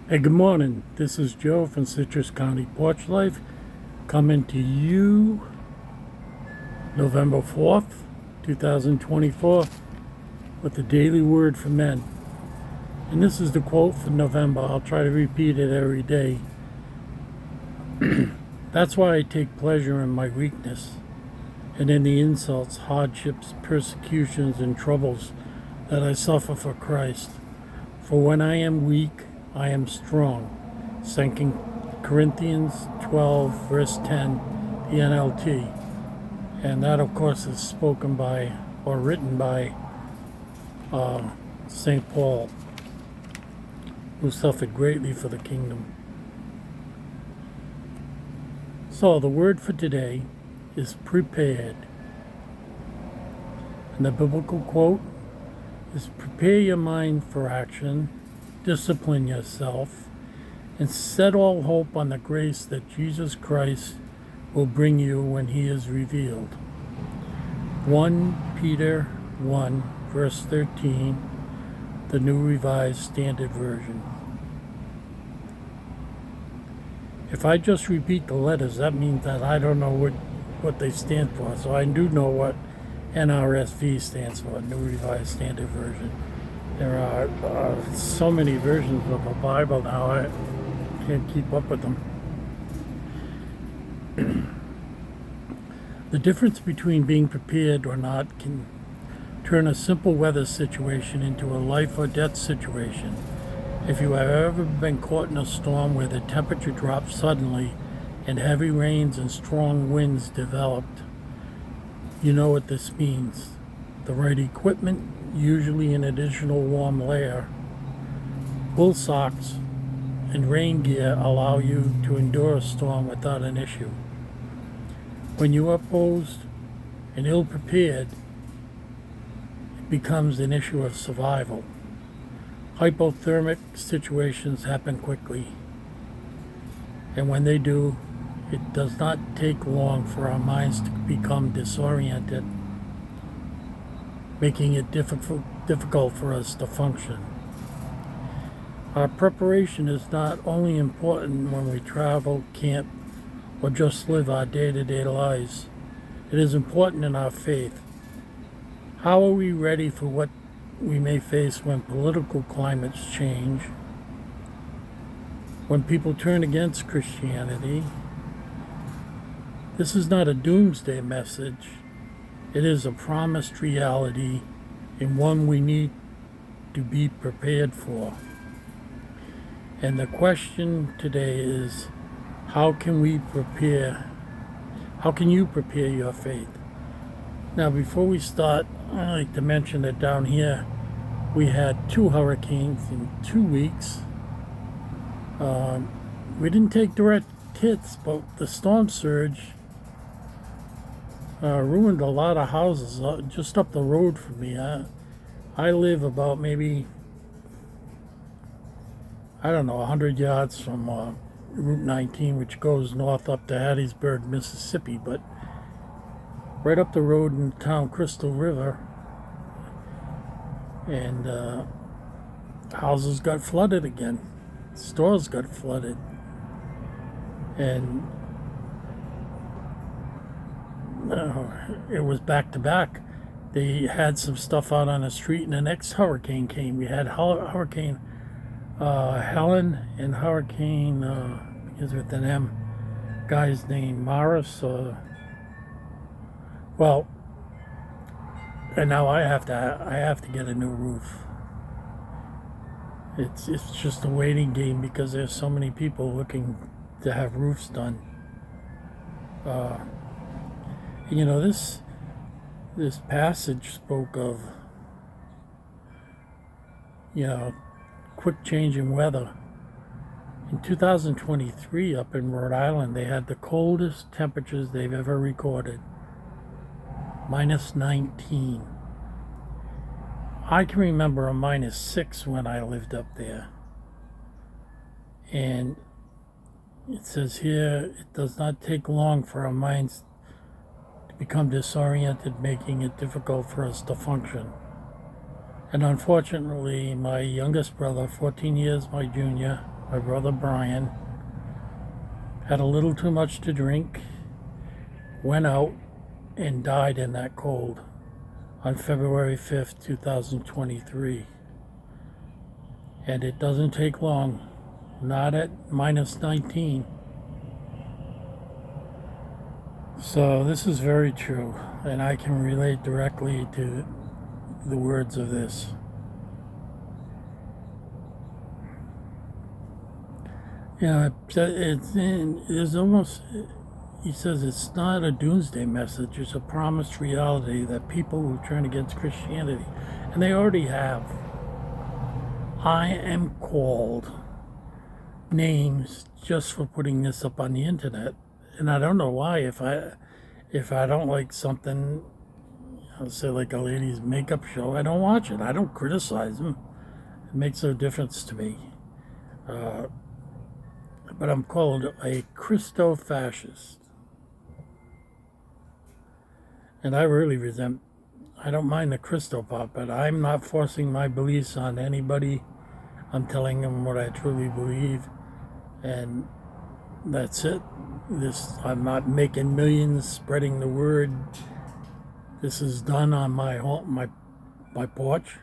Hey, good morning. This is Joe from Citrus County Porch Life coming to you November 4th, 2024 with the Daily Word for Men. And this is the quote for November. I'll try to repeat it every day. That's why I take pleasure in my weakness and in the insults, hardships, persecutions, and troubles that I suffer for Christ. For when I am weak, I am strong. 2 Corinthians 12, verse 10, the NLT. And that, of course, is spoken by or written by St. Paul, who suffered greatly for the kingdom. So the word for today is prepared. And the biblical quote is prepare your mind for action, discipline yourself, and set all hope on the grace that Jesus Christ will bring you when he is revealed. 1 Peter 1, verse 13, the New Revised Standard Version. If I just repeat the letters, that means that I don't know what they stand for. So I do know what NRSV stands for, New Revised Standard Version. There are so many versions of the Bible now, I can't keep up with them. The difference between being prepared or not can turn a simple weather situation into a life or death situation. If you have ever been caught in a storm where the temperature dropped suddenly and heavy rains and strong winds developed, you know what this means. The right equipment, usually an additional warm layer, wool socks, and rain gear allow you to endure a storm without an issue. When you are opposed and ill-prepared, it becomes an issue of survival. Hypothermic situations happen quickly, and when they do, it does not take long for our minds to become disoriented, making it difficult for us to function. Our preparation is not only important when we travel, camp, or just live our day-to-day lives. It is important in our faith. How are we ready for what we may face when political climates change, when people turn against Christianity? This is not a doomsday message. It is a promised reality and one we need to be prepared for. And the question today is, how can you prepare your faith? Now, before we start, I'd like to mention that down here we had 2 hurricanes in 2 weeks. We didn't take direct hits, but the storm surge ruined a lot of houses just up the road from me. I live about maybe, 100 yards from Route 19, which goes north up to Hattiesburg, Mississippi, but right up the road in town, Crystal River, and houses got flooded again. Stores got flooded, and it was back to back. They had some stuff out on the street, and the next hurricane came. We had Hurricane Helen and Hurricane, begins with an M, guy's name Morris. And now I have to get a new roof. It's just a waiting game because there's so many people looking to have roofs done. This passage spoke of quick change in weather. In 2023, up in Rhode Island, they had the coldest temperatures they've ever recorded. -19. I can remember a -6 when I lived up there. And it says here, it does not take long for our minds to become disoriented, making it difficult for us to function. And unfortunately, my youngest brother, 14 years my junior, my brother Brian, had a little too much to drink, went out, and died in that cold on February 5th, 2023. And it doesn't take long, not at minus 19. So this is very true, and I can relate directly to the words of this. There's almost, he says it's not a doomsday message, it's a promised reality that people will turn against Christianity, and they already have. I am called names just for putting this up on the internet, and I don't know why. If I don't like something, I'll say like a lady's makeup show, I don't watch it. I don't criticize them. It makes no difference to me. But I'm called a Christo-fascist. And I really resent, I don't mind the Christo part, but I'm not forcing my beliefs on anybody. I'm telling them what I truly believe, and that's it. I'm not making millions spreading the word. This is done on my porch.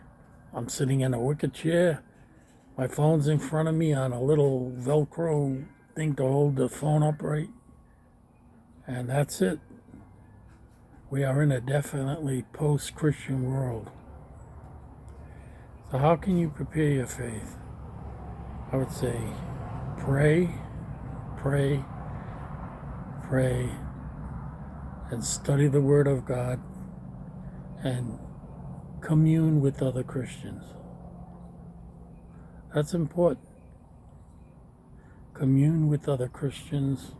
I'm sitting in a wicker chair. My phone's in front of me on a little Velcro thing to hold the phone upright. And that's it. We are in a definitely post-Christian world. So how can you prepare your faith? I would say pray, pray, pray, and study the Word of God, and commune with other Christians. That's important. Commune with other Christians.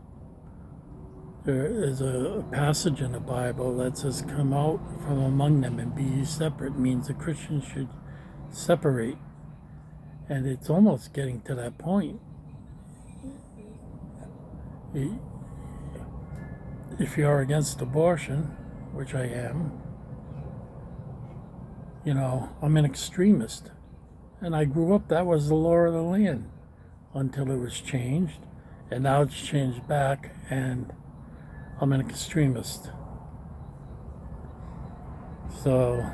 There is a passage in the Bible that says, come out from among them and be ye separate. It means a Christian should separate. And it's almost getting to that point. If you're against abortion, which I am, I'm an extremist. And I grew up, that was the law of the land until it was changed. And now it's changed back, and I'm an extremist. So,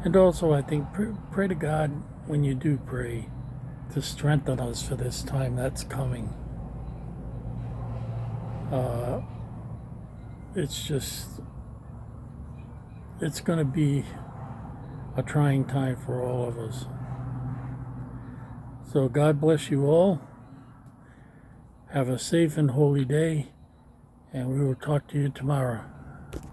and also I think pray to God when you do pray to strengthen us for this time that's coming. It's going to be a trying time for all of us. So God bless you all. Have a safe and holy day, and we will talk to you tomorrow.